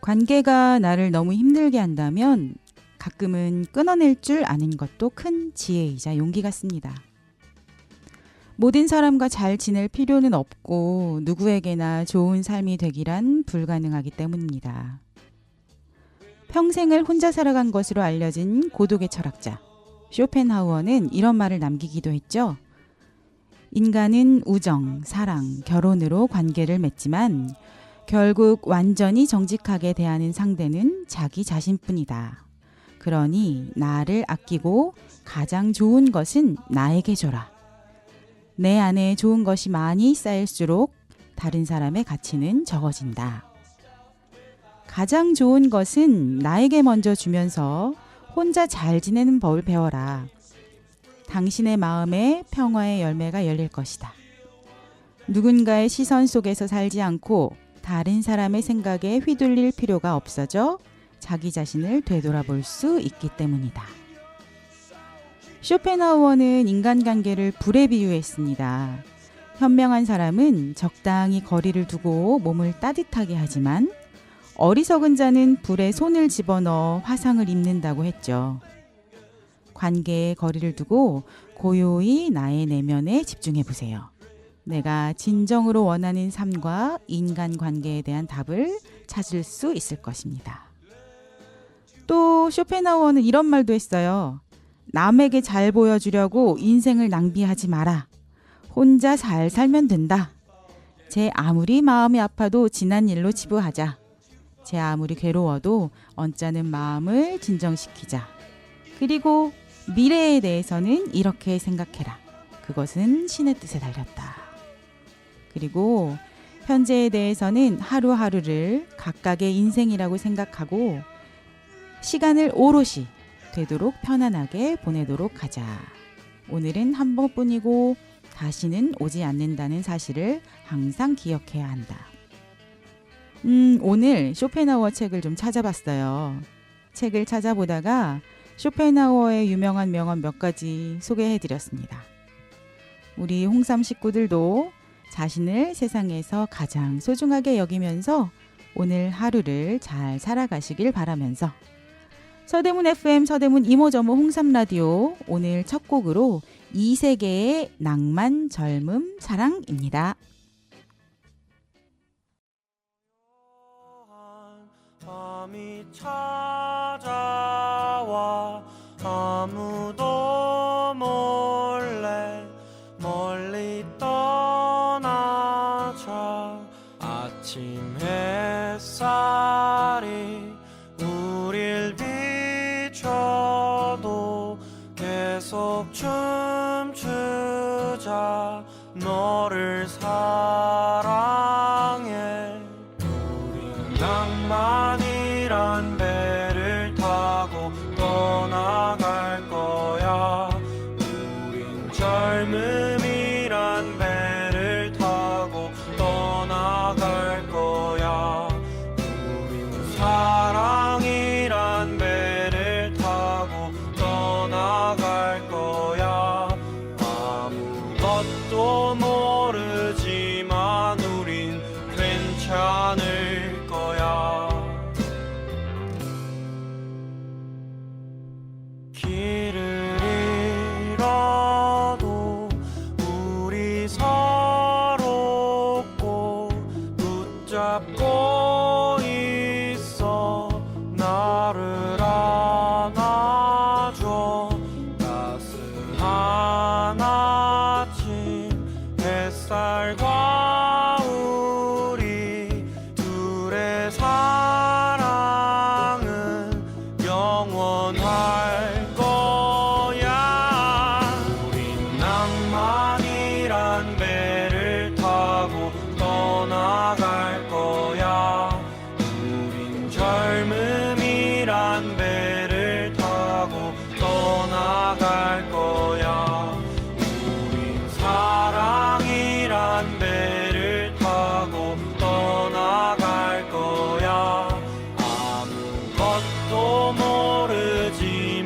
관계가 나를 너무 힘들게 한다면 가끔은 끊어낼 줄 아는 것도 큰 지혜이자 용기 같습니다. 모든 사람과 잘 지낼 필요는 없고 누구에게나 좋은 삶이 되기란 불가능하기 때문입니다. 평생을 혼자 살아간 것으로 알려진 고독의 철학자 쇼펜하우어는 이런 말을 남기기도 했죠. 인간은 우정, 사랑, 결혼으로 관계를 맺지만 결국 완전히 정직하게 대하는 상대는 자기 자신뿐이다. 그러니 나를 아끼고 가장 좋은 것은 나에게 줘라. 내 안에 좋은 것이 많이 쌓일수록 다른 사람의 가치는 적어진다. 가장 좋은 것은 나에게 먼저 주면서 혼자 잘 지내는 법을 배워라. 당신의 마음에 평화의 열매가 열릴 것이다. 누군가의 시선 속에서 살지 않고 다른 사람의 생각에 휘둘릴 필요가 없어져 자기 자신을 되돌아볼 수 있기 때문이다. 쇼펜하우어는 인간관계를 불에 비유했습니다. 현명한 사람은 적당히 거리를 두고 몸을 따뜻하게 하지만 어리석은 자는 불에 손을 집어넣어 화상을 입는다고 했죠. 관계에 거리를 두고 고요히 나의 내면에 집중해 보세요. 내가 진정으로 원하는 삶과 인간관계에 대한 답을 찾을 수 있을 것입니다. 또 쇼펜하우어는 이런 말도 했어요. 남에게 잘 보여주려고 인생을 낭비하지 마라. 혼자 잘 살면 된다. 제 아무리 마음이 아파도 지난 일로 치부하자. 제 아무리 괴로워도 언짢은 마음을 진정시키자. 그리고 미래에 대해서는 이렇게 생각해라. 그것은 신의 뜻에 달렸다. 그리고 현재에 대해서는 하루하루를 각각의 인생이라고 생각하고 시간을 오롯이 되도록 편안하게 보내도록 하자. 오늘은 한 번뿐이고 다시는 오지 않는다는 사실을 항상 기억해야 한다. 오늘 쇼펜하우어 책을 좀 찾아봤어요. 책을 찾아보다가 쇼펜하우어의 유명한 명언 몇 가지 소개해드렸습니다. 우리 홍삼 식구들도 자신을 세상에서 가장 소중하게 여기면서 오늘 하루를 잘 살아가시길 바라면서 서대문 FM 서대문 이모저모 홍삼라디오 오늘 첫 곡으로 이세계의 낭만 젊음 사랑입니다. 밤이 찾아와 아무도 몰래 멀리 떠나자 아침 햇살이 우릴 비춰도 계속 춤추자 너를 사랑해 우린 낭만이란 배를 타고 떠나갈 거야 우린 젊음이란 배를 타고 떠나갈 거야 우린 사랑이란 배를 타고 떠나갈 거야 아무것도 모르지만 우린 괜찮을 거야 길을 잃어도 우리 서로 꼭 붙잡고 있어 나를 안아줘 따스한 아침 햇살과 우리 둘의 사랑은 영원할 거야 우린 낭만이란 배를 타고 떠나갈 거야 우린 젊음이란 배를 타고 떠나갈 거야 우린 사랑이란 배를 타고 떠나갈 거야 아무것도 모르지만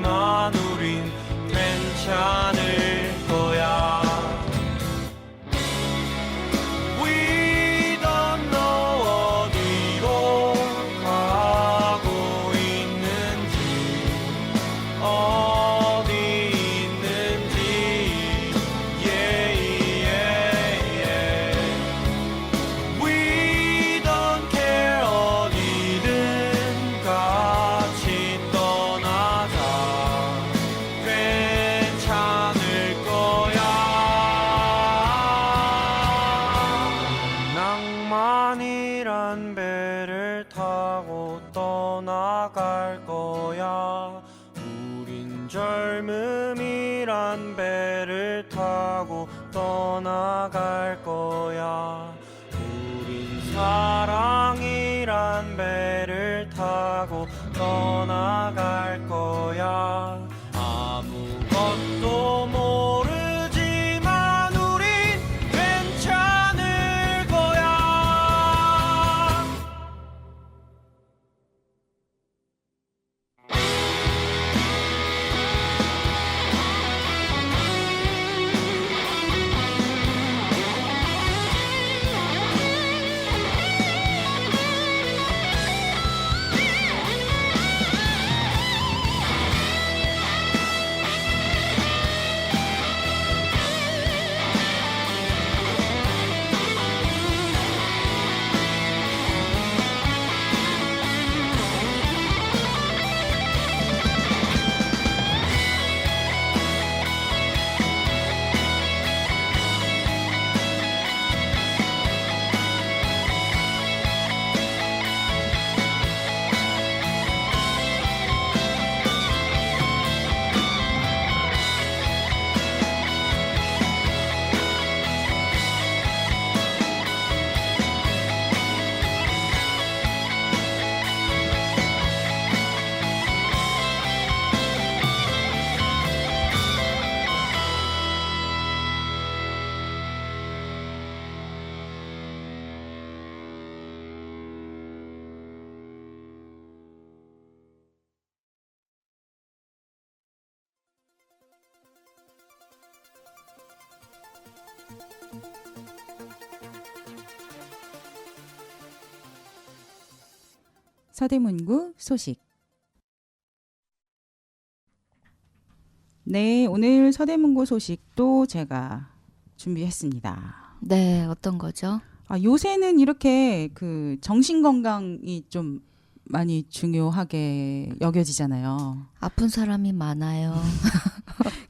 젊음이란 배를 타고 떠나갈 거야. 우린 사랑이란 배를 타고 떠나갈 거야. 아무것도 모르지만 우린 괜찮을 거야. 서대문구 소식. 네, 오늘 서대문구 소식도 제가 준비했습니다. 네, 어떤 거죠? 요새는 이렇게 그 정신 건강이 좀 많이 중요하게 여겨지잖아요. 아픈 사람이 많아요.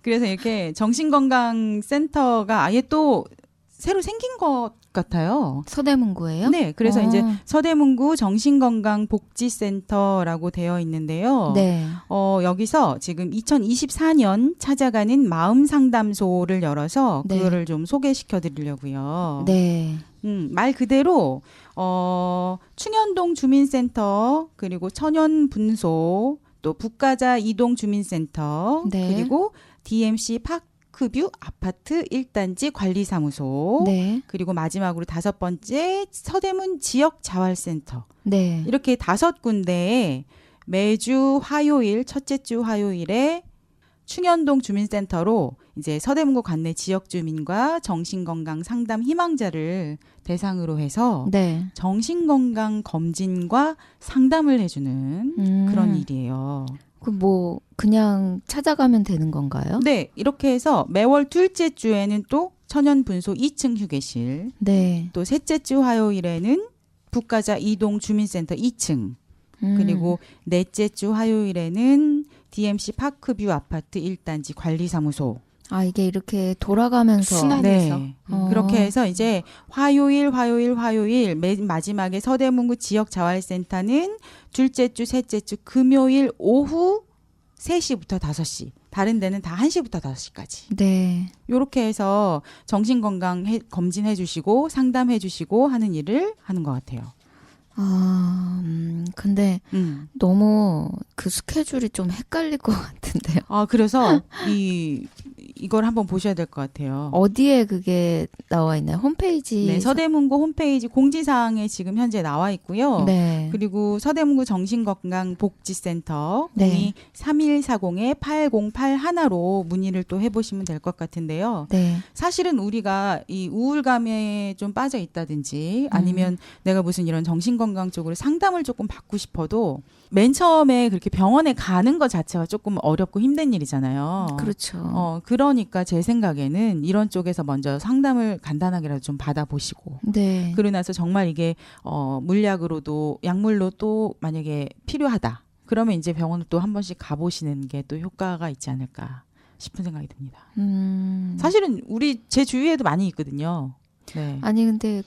그래서 이렇게 정신건강센터가 아예 또 새로 생긴 것 같아요. 서대문구예요? 네, 그래서 이제 어. 서대문구 정신건강복지센터라고 되어 있는데요. 네. 여기서 지금 2024년 찾아가는 마음상담소를 열어서 네. 그거를 좀 소개시켜 드리려고요. 네. 말 그대로 충현동 주민센터, 그리고 천연분소, 또 북가자 이동주민센터, 네. 그리고 DMC 파크뷰 아파트 1단지 관리사무소, 네. 그리고 마지막으로 5번째 서대문 지역자활센터. 네. 이렇게 5군데에 매주 화요일, 첫째 주 화요일에 충현동 주민센터로 이제 서대문구 관내 지역 주민과 정신건강 상담 희망자를 대상으로 해서 네. 정신건강 검진과 상담을 해주는 그런 일이에요. 그 그냥 찾아가면 되는 건가요? 네, 이렇게 해서 매월 둘째 주에는 또 천연분소 2층 휴게실, 네. 또 셋째 주 화요일에는 북가자 이동 주민센터 2층, 그리고 넷째 주 화요일에는 DMC 파크뷰 아파트 1단지 관리사무소. 이게 이렇게 돌아가면서. 순환해서. 네. 어. 그렇게 해서 이제 화요일 맨 마지막에 서대문구 지역자활센터는 둘째 주, 셋째 주 금요일 오후 3시부터 5시. 다른 데는 다 1시부터 5시까지. 네. 요렇게 해서 정신건강 검진해 주시고 상담해 주시고 하는 일을 하는 것 같아요. 근데 음. 너무 그 스케줄이 좀 헷갈릴 것 같은데요. 그래서 이걸 한번 보셔야 될 것 같아요. 어디에 그게 나와 있나요? 홈페이지. 네, 서대문구 홈페이지 공지사항에 지금 현재 나와 있고요. 네. 그리고 서대문구 정신건강복지센터 네. 3140-8081로 문의를 또 해보시면 될 것 같은데요. 네. 사실은 우리가 이 우울감에 좀 빠져 있다든지 아니면 내가 무슨 이런 정신건강 쪽으로 상담을 조금 받고 싶어도 맨 처음에 그렇게 병원에 가는 것 자체가 조금 어렵고 힘든 일이잖아요. 그렇죠. 그러니까 제 생각에는 이런 쪽에서 먼저 상담을 간단하게라도 좀 받아보시고 네. 그러고 나서 정말 이게 물약으로도 약물로 또 만약에 필요하다. 그러면 이제 병원을 또 한 번씩 가보시는 게 또 효과가 있지 않을까 싶은 생각이 듭니다. 사실은 제 주위에도 많이 있거든요. 네. 아니 근데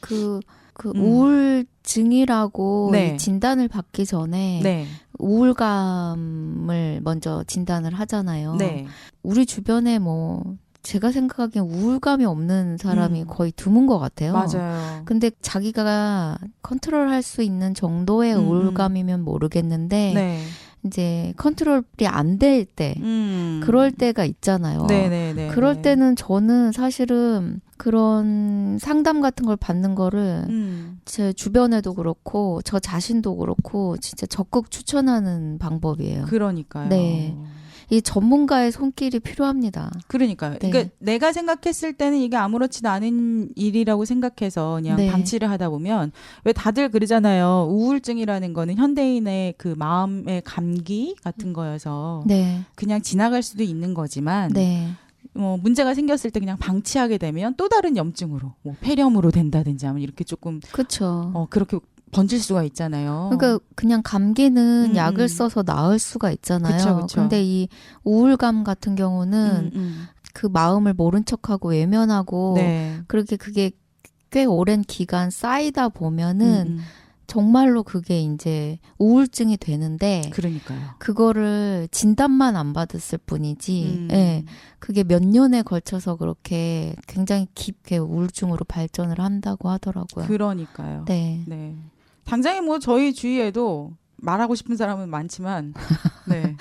우울증이라고 네. 이 진단을 받기 전에 네. 우울감을 먼저 진단을 하잖아요. 네. 우리 주변에 뭐 제가 생각하기엔 우울감이 없는 사람이 음. 거의 드문 것 같아요. 맞아요. 근데 자기가 컨트롤할 수 있는 정도의 우울감이면 모르겠는데 네. 이제 컨트롤이 안 될 때 그럴 때가 있잖아요. 네네네. 그럴 때는 저는 사실은 그런 상담 같은 걸 받는 거를 제 주변에도 그렇고 저 자신도 그렇고 진짜 적극 추천하는 방법이에요. 그러니까요. 네. 이 전문가의 손길이 필요합니다. 그러니까요. 네. 그러니까 내가 생각했을 때는 이게 아무렇지도 않은 일이라고 생각해서 그냥 네. 방치를 하다 보면 왜 다들 그러잖아요. 우울증이라는 거는 현대인의 그 마음의 감기 같은 거여서 네. 그냥 지나갈 수도 있는 거지만 네. 문제가 생겼을 때 그냥 방치하게 되면 또 다른 염증으로 뭐 폐렴으로 된다든지 하면 이렇게 조금 그렇죠. 그렇게 번질 수가 있잖아요. 그러니까 그냥 감기는 음, 약을 써서 나을 수가 있잖아요. 그쵸, 그쵸. 근데 이 우울감 같은 경우는 그 마음을 모른 척하고 외면하고 네. 그렇게 그게 꽤 오랜 기간 쌓이다 보면은 정말로 그게 이제 우울증이 되는데 그러니까요. 그거를 진단만 안 받았을 뿐이지 예, 그게 몇 년에 걸쳐서 그렇게 굉장히 깊게 우울증으로 발전을 한다고 하더라고요. 그러니까요. 네. 네. 당장에 뭐 저희 주위에도 말하고 싶은 사람은 많지만 네.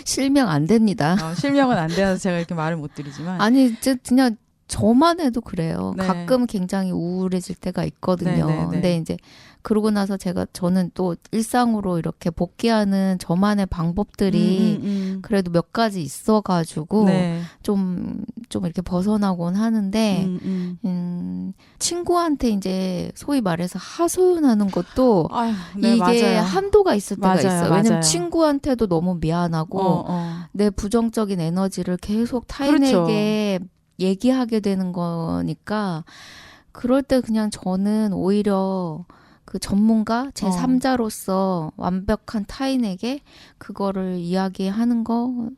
실명 안 됩니다. 실명은 안 돼서 제가 이렇게 말을 못 드리지만 아니 이제 그냥 저만 해도 그래요. 네. 가끔 굉장히 우울해질 때가 있거든요. 네, 네, 네. 근데 이제 그러고 나서 저는 또 일상으로 이렇게 복귀하는 저만의 방법들이 그래도 몇 가지 있어가지고 네. 좀 이렇게 벗어나곤 하는데 친구한테 이제 소위 말해서 하소연하는 것도 아유, 네, 이게 맞아요. 한도가 있을 때가 맞아요, 있어요. 맞아요. 왜냐면 친구한테도 너무 미안하고 내 부정적인 에너지를 계속 타인에게 얘기하게 되는 거니까 그럴 때 그냥 저는 오히려 그 전문가 제3자로서 완벽한 타인에게 그거를 이야기하는 거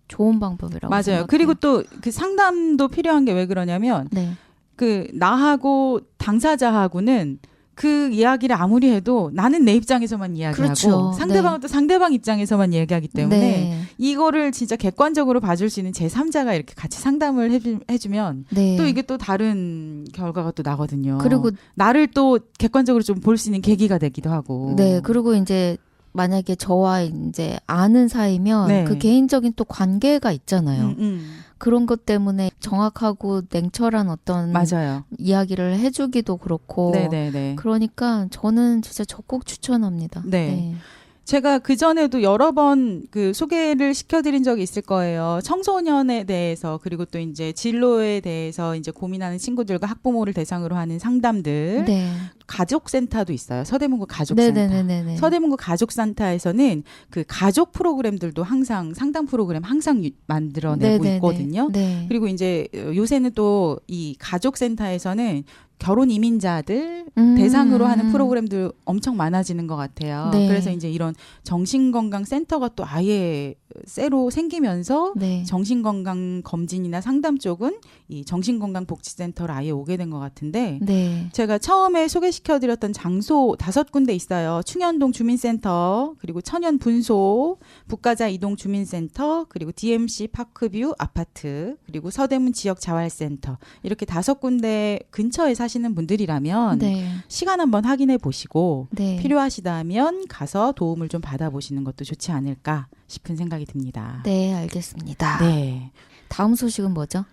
좋은 방법이라고 맞아요. 생각해요. 그리고 또 그 상담도 필요한 게 왜 그러냐면 네. 그 나하고 당사자하고는 그 이야기를 아무리 해도 나는 내 입장에서만 이야기하고 그렇죠. 상대방은 또 상대방 입장에서만 이야기하기 때문에 네. 이거를 진짜 객관적으로 봐줄 수 있는 제3자가 이렇게 같이 상담을 해주면 네. 또 이게 또 다른 결과가 또 나거든요. 그리고 나를 또 객관적으로 좀 볼 수 있는 계기가 되기도 하고. 네. 그리고 이제 만약에 저와 이제 아는 사이면 네. 그 개인적인 또 관계가 있잖아요. 음. 그런 것 때문에 정확하고 냉철한 어떤 맞아요. 이야기를 해주기도 그렇고 네네네. 그러니까 저는 진짜 적극 추천합니다. 네. 제가 그전에도 여러 번 그 소개를 시켜드린 적이 있을 거예요. 청소년에 대해서 그리고 또 이제 진로에 대해서 이제 고민하는 친구들과 학부모를 대상으로 하는 상담들. 네. 가족센터도 있어요. 서대문구 가족센터. 네네네네. 서대문구 가족센터에서는 그 가족 프로그램들도 항상 상담 프로그램 항상 만들어내고 네네네. 있거든요. 네. 그리고 이제 요새는 또 이 가족센터에서는 결혼 이민자들 대상으로 하는 프로그램들 엄청 많아지는 것 같아요. 네. 그래서 이제 이런 정신건강센터가 또 아예 새로 생기면서 네. 정신건강 검진이나 상담 쪽은 이 정신건강복지센터로 아예 오게 된 것 같은데 네. 제가 처음에 소개시켜드렸던 장소 5군데 있어요. 충현동 주민센터, 그리고 천연분소, 북가자 이동 주민센터, 그리고 DMC 파크뷰 아파트, 그리고 서대문 지역자활센터 이렇게 5군데 근처에 사시는 분들이라면 네. 시간 한번 확인해 보시고 네. 필요하시다면 가서 도움을 좀 받아보시는 것도 좋지 않을까 싶은 생각이 듭니다. 네, 알겠습니다. 네. 다음 소식은 뭐죠?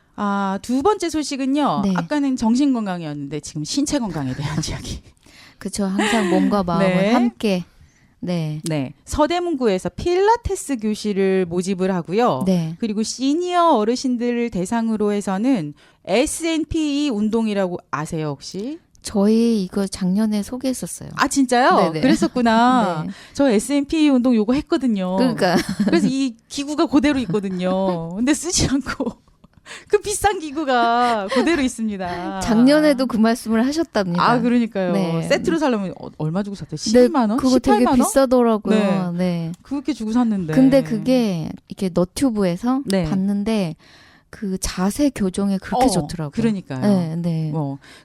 두 번째 소식은요. 네. 아까는 정신건강이었는데 지금 신체건강에 대한 이야기. 그렇죠. 항상 몸과 마음을 네. 함께. 네. 네. 서대문구에서 필라테스 교실을 모집을 하고요. 네. 그리고 시니어 어르신들을 대상으로 해서는 SNPE 운동이라고 아세요, 혹시? 저희 이거 작년에 소개했었어요. 아, 진짜요? 네네. 그랬었구나. 네. 저 SNPE 운동 요거 했거든요. 그러니까 그래서 이 기구가 그대로 있거든요. 근데 쓰지 않고 그 비싼 기구가 그대로 있습니다. 작년에도 그 말씀을 하셨답니다. 그러니까요. 네. 세트로 사려면 얼마 주고 샀어요? 네, 12만 원? 그거 18만 되게 원? 비싸더라고요. 네. 네. 그렇게 주고 샀는데. 근데 그게 이렇게 너튜브에서 네. 봤는데 그 자세 교정에 그렇게 좋더라고요. 그러니까요. 네, 네.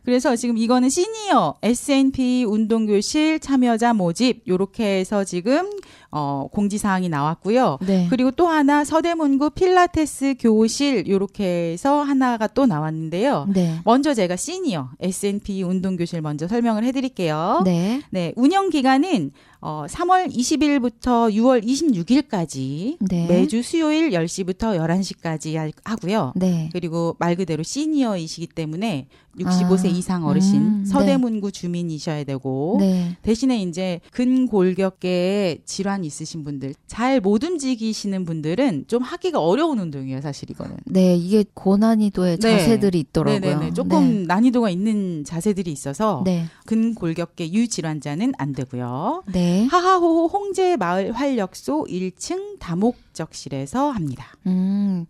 그래서 지금 이거는 시니어 SNP 운동교실 참여자 모집 요렇게 해서 지금 공지사항이 나왔고요. 네. 그리고 또 하나 서대문구 필라테스 교실 요렇게 해서 하나가 또 나왔는데요. 네. 먼저 제가 시니어 S&P 운동교실 먼저 설명을 해드릴게요. 네. 네, 운영 기간은 3월 20일부터 6월 26일까지 네. 매주 수요일 10시부터 11시까지 하고요. 네. 그리고 말 그대로 시니어이시기 때문에 65세 이상 어르신 네. 서대문구 주민이셔야 되고 네. 대신에 이제 근골격계에 질환이 있으신 분들 잘 못 움직이시는 분들은 좀 하기가 어려운 운동이에요. 사실 이거는. 네, 이게 고난이도의 네. 자세들이 있더라고요. 네네네. 조금 난이도가 있는 자세들이 있어서 네. 근골격계 유질환자는 안 되고요. 네. 하하호호 홍제마을 활력소 1층 다목적실에서 합니다.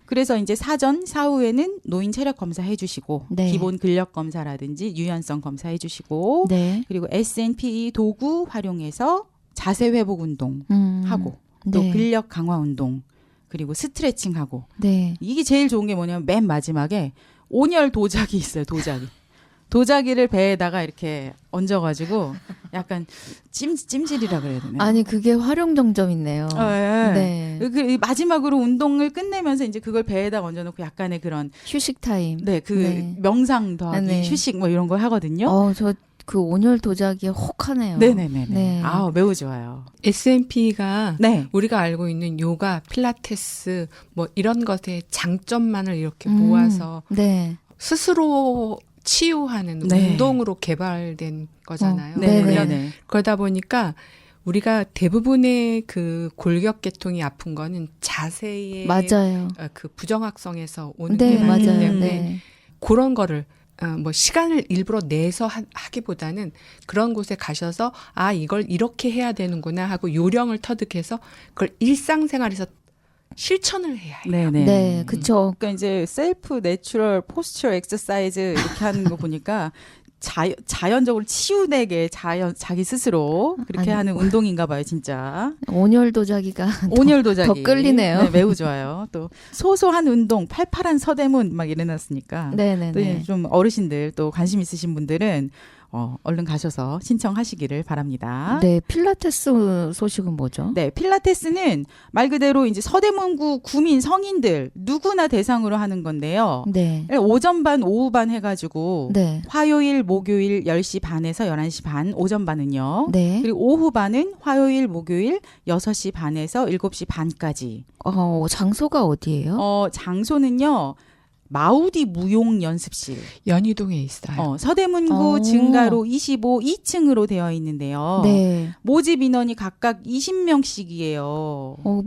그래서 이제 사전, 사후에는 노인 체력 검사 해주시고 네. 기본 근력 검사라든지 유연성 검사 해주시고 네. 그리고 S&P 도구 활용해서 자세 회복 운동 하고 또 네. 근력 강화 운동 그리고 스트레칭 하고 네. 이게 제일 좋은 게 뭐냐면 맨 마지막에 온열 도자기 있어요. 도자기를 배에다가 이렇게 얹어가지고 약간 찜질이라 그래야 되나? 아니 그게 활용정점 있네요. 네. 네. 그 마지막으로 운동을 끝내면서 이제 그걸 배에다 얹어놓고 약간의 그런 휴식 타임. 그 명상 더하기 네. 휴식 뭐 이런 걸 하거든요. 저 그 온열 도자기에 혹하네요. 네네네. 네. 매우 좋아요. S&P가 네. 우리가 알고 있는 요가, 필라테스 뭐 이런 것의 장점만을 이렇게 모아서 네. 스스로 치유하는 네. 운동으로 개발된 거잖아요. 네네네. 그러다 보니까 우리가 대부분의 그 골격계통이 아픈 거는 자세의 맞아요. 그 부정확성에서 오는 네, 게 많기 맞아요. 때문에 네. 그런 거를 뭐 시간을 일부러 내서 하기보다는 그런 곳에 가셔서 이걸 이렇게 해야 되는구나 하고 요령을 터득해서 그걸 일상생활에서 실천을 해야 해요. 네네. 네, 그쵸. 그러니까 이제 셀프 내추럴 포스처 엑서사이즈 이렇게 하는 거 보니까 자연적으로 치유되게 자기 스스로 그렇게 아니, 하는 운동인가 봐요, 진짜. 온열 도자기가 온열 도자기. 더 끌리네요. 네, 매우 좋아요. 또 소소한 운동, 팔팔한 서대문 막 이래놨으니까. 또 네네네. 좀 어르신들 또 관심 있으신 분들은 얼른 가셔서 신청하시기를 바랍니다. 네, 필라테스 소식은 뭐죠? 네, 필라테스는 말 그대로 이제 서대문구 구민 성인들 누구나 대상으로 하는 건데요. 네. 오전 반, 오후 반 해가지고 네. 화요일, 목요일 10시 반에서 11시 반 오전 반은요. 네. 그리고 오후 반은 화요일, 목요일 6시 반에서 7시 반까지. 장소가 어디예요? 장소는요. 마우디 무용 연습실. 연희동에 있어요. 서대문구 증가로 25 2층으로 되어 있는데요. 네. 모집 인원이 각각 20명씩이에요.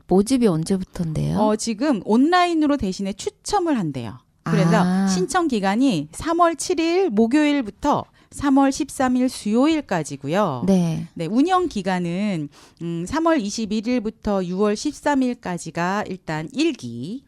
모집이 언제부터인데요? 지금 온라인으로 대신에 추첨을 한대요. 그래서 신청 기간이 3월 7일 목요일부터 3월 13일 수요일까지고요. 네. 네, 운영 기간은 3월 21일부터 6월 13일까지가 일단 1기.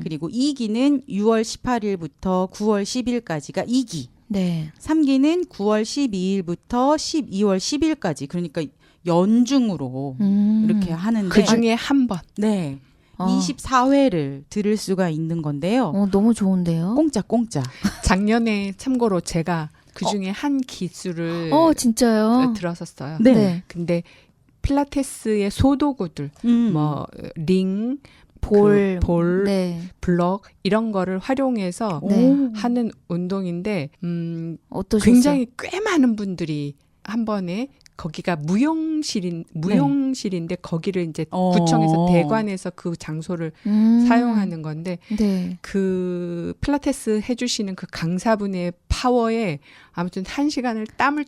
그리고 2기는 6월 18일부터 9월 10일까지가 2기. 네. 3기는 9월 12일부터 12월 10일까지. 그러니까 연중으로 이렇게 하는데 그 중에 한 번. 네. 24회를 들을 수가 있는 건데요. 너무 좋은데요? 공짜. 작년에 참고로 제가 그 중에 한 기술을 진짜요? 들었었어요. 네. 근데 필라테스의 소도구들, 뭐 링, 볼, 볼, 블럭 이런 거를 활용해서 네. 하는 운동인데 어떠셨어요? 굉장히 꽤 많은 분들이 한 번에 거기가 무용실인데 거기를 이제 구청에서 대관해서 그 장소를 사용하는 건데 네. 그 필라테스 해주시는 그 강사분의 파워에 아무튼 1시간을 땀을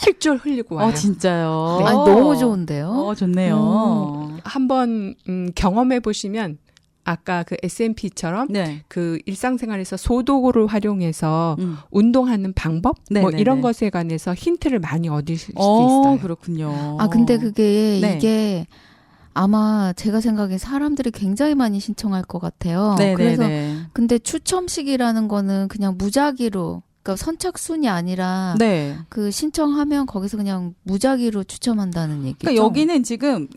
쫄쫄 흘리고 와요. 진짜요? 네. 아니, 너무 좋은데요? 좋네요. 한번 경험해 보시면 아까 그 S&P처럼 네. 그 일상생활에서 소도구를 활용해서 운동하는 방법 뭐 이런 것에 관해서 힌트를 많이 얻을 수 있어요. 그렇군요. 근데 그게 네. 이게 아마 제가 생각에 사람들이 굉장히 많이 신청할 것 같아요. 그래서 근데 추첨식이라는 거는 그냥 무작위로 그러니까 선착순이 아니라 그 신청하면 거기서 그냥 무작위로 추첨한다는 얘기죠. 그러니까 여기는 지금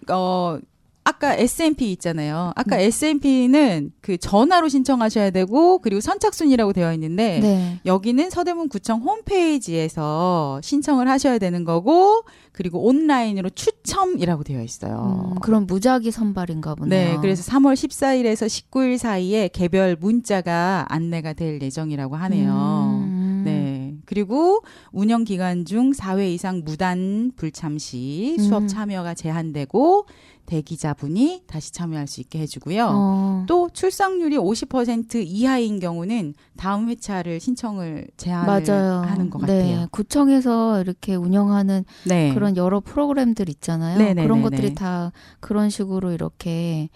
아까 S&P 있잖아요. 아까 S&P는 그 전화로 신청하셔야 되고 그리고 선착순이라고 되어 있는데 네. 여기는 서대문구청 홈페이지에서 신청을 하셔야 되는 거고 그리고 온라인으로 추첨이라고 되어 있어요. 그럼 무작위 선발인가 보네요. 네, 그래서 3월 14일에서 19일 사이에 개별 문자가 안내가 될 예정이라고 하네요. 네. 그리고 운영 기간 중 4회 이상 무단 불참 시 수업 참여가 제한되고 대기자분이 다시 참여할 수 있게 해주고요. 또 출석률이 50% 이하인 경우는 다음 회차를 신청을 제한을 맞아요. 하는 것 네. 같아요. 구청에서 이렇게 운영하는 네. 그런 여러 프로그램들 있잖아요. 네네네네. 그런 것들이 다 그런 식으로 이렇게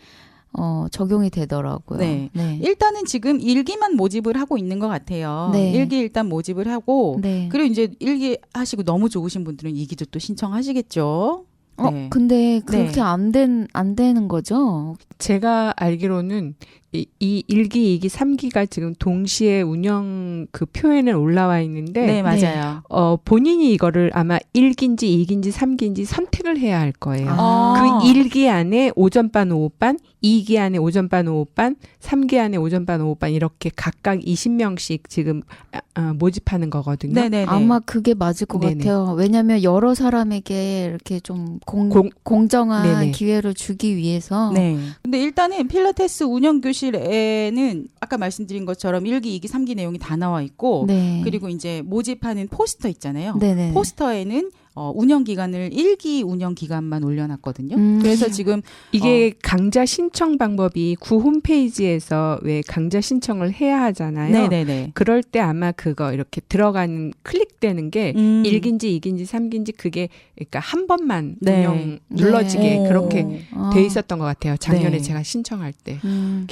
적용이 되더라고요. 네. 일단은 지금 1기만 모집을 하고 있는 것 같아요. 네. 1기 일단 모집을 하고 네. 그리고 이제 1기 하시고 너무 좋으신 분들은 2기도 또 신청하시겠죠. 네. 근데 그렇게 네. 안 되는 거죠? 제가 알기로는 이 1기, 2기, 3기가 지금 동시에 운영 그 표에는 올라와 있는데 네, 맞아요. 본인이 이거를 아마 1기인지 2기인지 3기인지 선택을 해야 할 거예요. 아. 그 1기 안에 오전반, 오후반, 2기 안에 오전반, 오후반, 3기 안에 오전반, 오후반 이렇게 각각 20명씩 지금 모집하는 거거든요. 네네네. 아마 그게 맞을 것 네네. 같아요. 왜냐하면 여러 사람에게 이렇게 좀 공정한 네네. 기회를 주기 위해서. 네. 근데 일단은 필라테스 운영 교실에는 아까 말씀드린 것처럼 1기, 2기, 3기 내용이 다 나와 있고 네. 그리고 이제 모집하는 포스터 있잖아요. 네네. 포스터에는 운영 기간을 1기 운영 기간만 올려놨거든요. 그래서 지금 이게 강좌 신청 방법이 구 홈페이지에서 왜 강좌 신청을 해야 하잖아요. 네네네. 그럴 때 아마 그거 이렇게 들어가는 클릭되는 게 1기인지 2기인지 3기인지 그게 그러니까 한 번만 네. 운영 눌러지게 네. 그렇게 아. 돼 있었던 것 같아요. 작년에 네. 제가 신청할 때.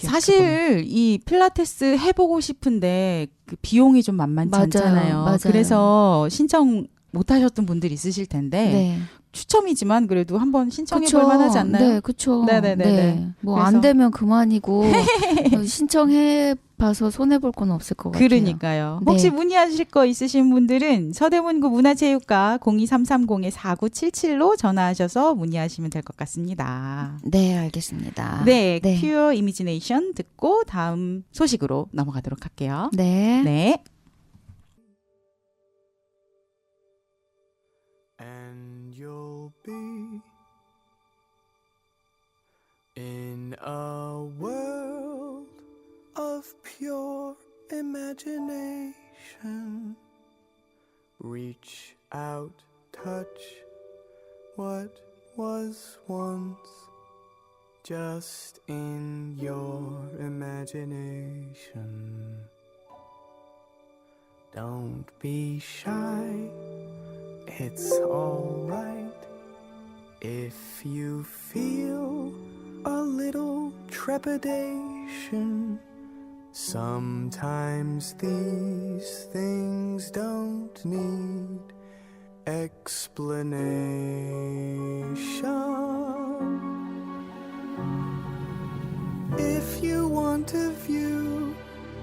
사실 이 필라테스 해보고 싶은데 그 비용이 좀 만만치 맞아요. 않잖아요. 맞아요. 그래서 신청 못 하셨던 분들이 있으실 텐데 네. 추첨이지만 그래도 한번 신청해 그쵸. 볼 만하지 않나요? 네, 그렇죠. 네네네네. 뭐 그래서- 안 되면 그만이고 신청해 봐서 손해 볼 건 없을 것 같아요. 그러니까요. 네. 혹시 문의하실 거 있으신 분들은 서대문구 문화체육과 02330-4977로 전화하셔서 문의하시면 될 것 같습니다. 네, 알겠습니다. 네, 네. 퓨어 이미지네이션 듣고 다음 소식으로 넘어가도록 할게요. 네. 네. And you'll be in a world of pure imagination. Reach out, touch what was once just in your imagination. Don't be shy. It's alright if you feel a little trepidation. Sometimes these things don't need explanation. If you want to view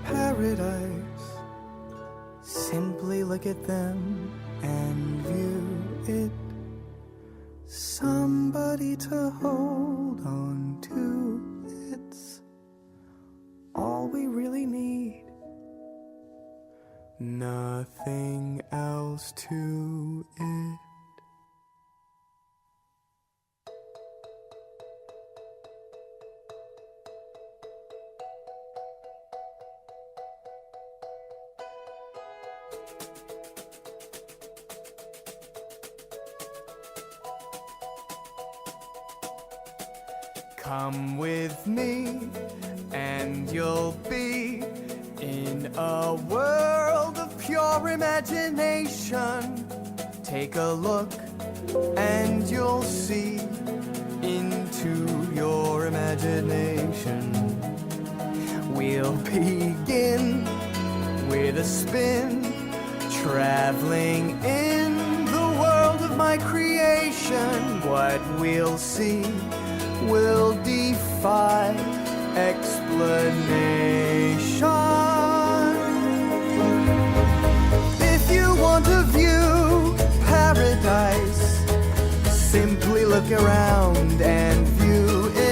paradise, simply look at them and view it. Somebody to hold on to, it's all we really need. Nothing else to it. Come with me and you'll be in a world of pure imagination. Take a look and you'll see into your imagination. We'll begin with a spin, traveling in the world of my creation. What we'll see will defy explanation. If you want to view paradise, simply look around and view it.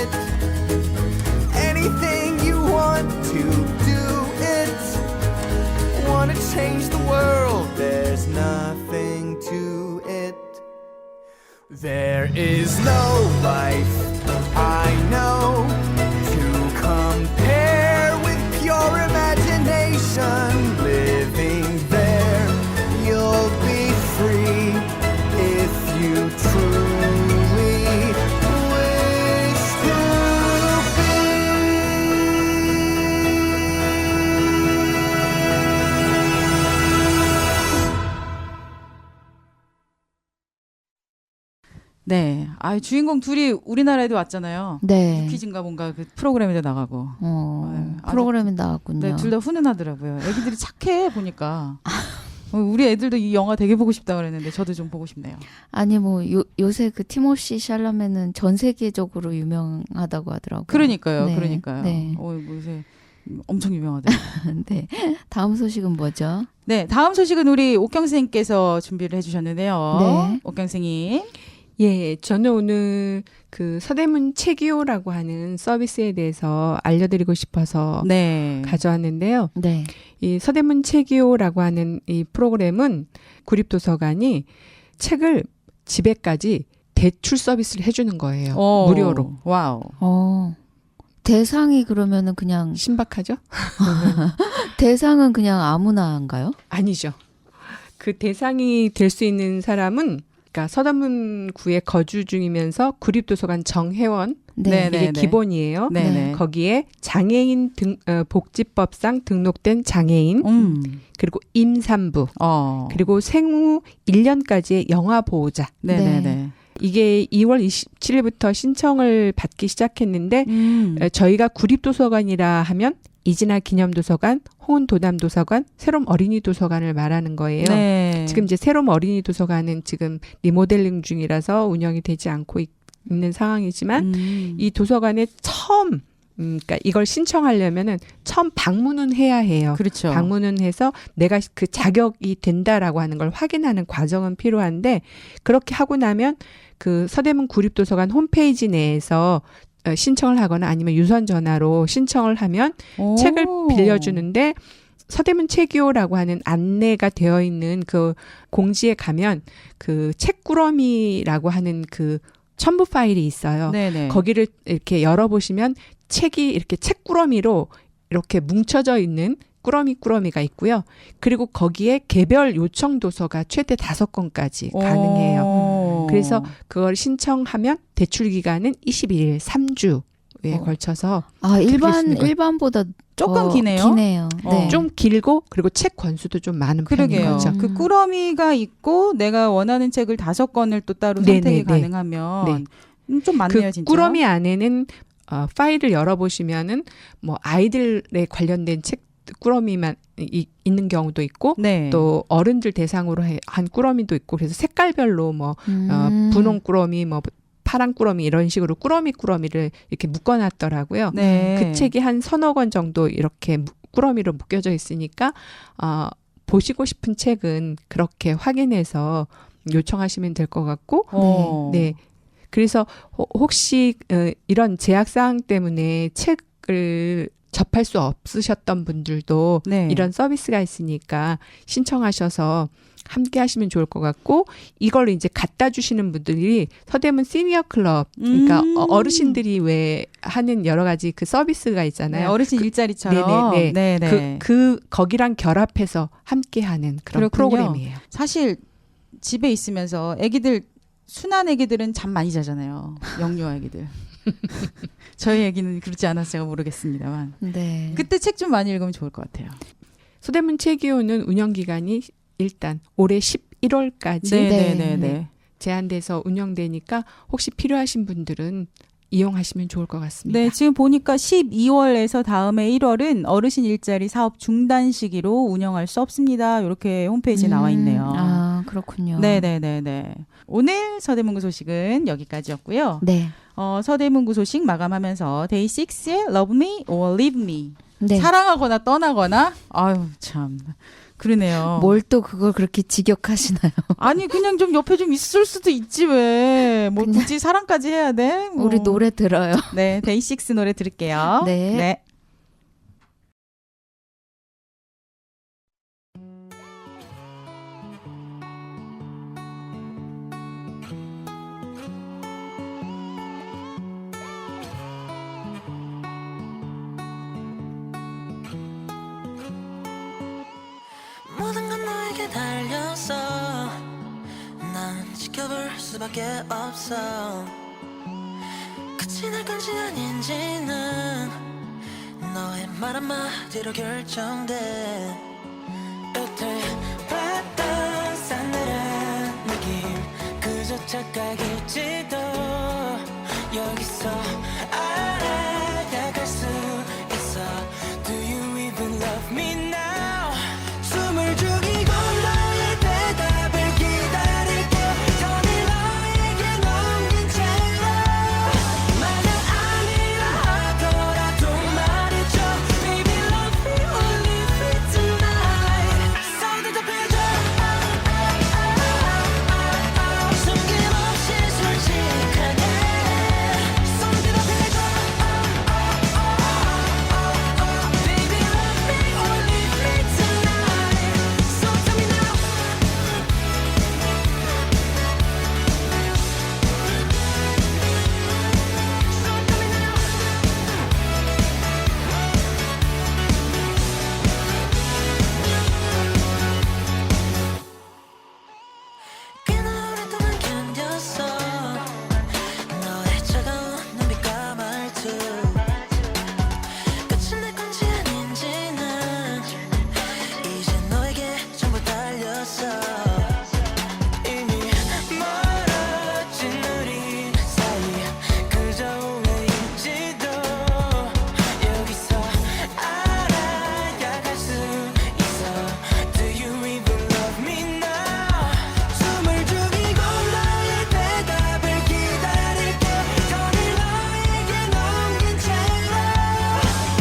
want to do it. Wanna change the world, there's nothing to it. There is no life I know to compare with pure imagination. Living there, you'll be free if you truly wish to be. 네. 아, 주인공 둘이 우리나라에도 왔잖아요. 네. 퀴즈인가 뭔가 그 프로그램에도 나가고. 프로그램에 나왔군요. 네, 둘 다 훈훈하더라고요. 애기들이 착해 보니까. 우리 애들도 이 영화 되게 보고 싶다 그랬는데 저도 좀 보고 싶네요. 아니 뭐 요새 그 티모시 샬라메는 전 세계적으로 유명하다고 하더라고요. 그러니까요. 네, 그러니까요. 네. 뭐 요새 엄청 유명하더라고요. 네. 다음 소식은 뭐죠? 네, 다음 소식은 우리 옥경 선생님께서 준비를 해주셨는데요. 네. 옥경 선생님. 예, 저는 오늘 그 서대문 책이오라고 하는 서비스에 대해서 알려드리고 싶어서 네. 가져왔는데요. 네. 이 서대문 책이오라고 하는 이 프로그램은 구립도서관이 책을 집에까지 대출 서비스를 해주는 거예요. 무료로. 와우. 대상이 그러면은 그냥 신박하죠? 대상은 그냥 아무나인가요? 아니죠. 그 대상이 될 수 있는 사람은 그러니까 서대문구에 거주 중이면서 구립도서관 정회원 네. 이게 기본이에요. 네네. 거기에 장애인 복지법상 등록된 장애인 그리고 임산부 그리고 생후 1년까지의 영아 보호자. 네네네. 이게 2월 27일부터 신청을 받기 시작했는데 저희가 구립도서관이라 하면 이진아 기념도서관, 홍은도남도서관, 새롬 어린이도서관을 말하는 거예요. 네. 지금 이제 새롬 어린이도서관은 지금 리모델링 중이라서 운영이 되지 않고 있는 상황이지만 이 도서관에 처음 그러니까 이걸 신청하려면은 처음 방문은 해야 해요. 그렇죠. 방문은 해서 내가 그 자격이 된다라고 하는 걸 확인하는 과정은 필요한데 그렇게 하고 나면 그 서대문 구립도서관 홈페이지 내에서 신청을 하거나 아니면 유선 전화로 신청을 하면 책을 빌려주는데 서대문 책이오라고 하는 안내가 되어 있는 그 공지에 가면 그 책꾸러미라고 하는 그 첨부 파일이 있어요. 네네. 거기를 이렇게 열어보시면 책이 이렇게 책꾸러미로 이렇게 뭉쳐져 있는 꾸러미가 있고요. 그리고 거기에 개별 요청 도서가 최대 5건까지 가능해요. 그래서 그걸 신청하면 대출 기간은 21일 3주에 걸쳐서 일반보다 조금 기네요. 기네요. 네. 좀 길고 그리고 책 권수도 좀 많은 편인 그러게요. 거죠. 그 꾸러미가 있고 내가 원하는 책을 5권을 또 따로 선택이 가능하면 좀 많네요, 그 진짜. 꾸러미 안에는 파일을 열어보시면은 뭐 아이들에 관련된 책 꾸러미만 있는 경우도 있고 네. 또 어른들 대상으로 한 꾸러미도 있고 그래서 색깔별로 뭐 분홍 꾸러미 뭐 파란 꾸러미 이런 식으로 꾸러미를 이렇게 묶어놨더라고요. 네. 그 책이 한 1,000권 정도 이렇게 꾸러미로 묶여져 있으니까 보시고 싶은 책은 그렇게 확인해서 요청하시면 될 것 같고 네. 그래서 혹시 이런 제약사항 때문에 책을 접할 수 없으셨던 분들도 이런 서비스가 있으니까 신청하셔서 함께 하시면 좋을 것 같고 이걸 이제 갖다 주시는 분들이 서대문 시니어 클럽 그러니까 어르신들이 왜 하는 여러 가지 그 서비스가 있잖아요. 네, 어르신 일자리처럼. 네네. 거기랑 결합해서 함께 하는 그런 그렇군요. 프로그램이에요. 사실 집에 있으면서 순한 애기들은 잠 많이 자잖아요. 영유아 애기들. 저희 애기는 그렇지 않아서 제가 모르겠습니다만. 네. 그때 책 좀 많이 읽으면 좋을 것 같아요. 서대문 책이오는 운영 기간이 일단 올해 11월까지 네. 제한돼서 운영되니까 혹시 필요하신 분들은 이용하시면 좋을 것 같습니다. 네, 지금 보니까 12월에서 다음에 1월은 어르신 일자리 사업 중단 시기로 운영할 수 없습니다. 이렇게 홈페이지에 나와 있네요. 아, 그렇군요. 네네네네. 오늘 서대문구 소식은 여기까지였고요. 네. 서대문구 소식 마감하면서 데이6의 Love Me or Leave Me. 네. 사랑하거나 떠나거나. 아유 참 그러네요. 뭘 또 그걸 그렇게 직역하시나요? 아니 그냥 좀 옆에 좀 있을 수도 있지 왜. 뭐 굳이 사랑까지 해야 돼? 우리 노래 들어요. 네, 데이6 노래 들을게요. 네. 모든 건 너에게 달렸어. 난 지켜볼 수밖에 없어. 끝이 날 건지 아닌지는 너의 말 한마디로 결정돼. 여태 봤던 싸늘한 느낌 그저 착각일지도 여기서 알아야 갈 수 있어. Do you even love me now? 숨을 죽이고 너의 대답을 기다릴게. 전에 너에게 넘긴 채로 만약 아니라 하더라도 말해줘. Baby love me or leave me tonight. 사이드 잡혀줘. 숨김없이 솔직하게 손 대답해줘. Baby love me or leave me tonight. So tell me now. So tell me now. 꽤나 오랫동안 견뎠어. 너의 차가운 눈빛과 말투 끝이 날 건지 아닌지는 이제 너에게 전부 달렸어. 이미 멀어진 우리 사이 그저 오해일지도 여기서 알아야 갈 수 있어. Do you even love me now? 숨을 죽이고 너의 대답을 기다릴게. 전에 너에게 넘긴 채로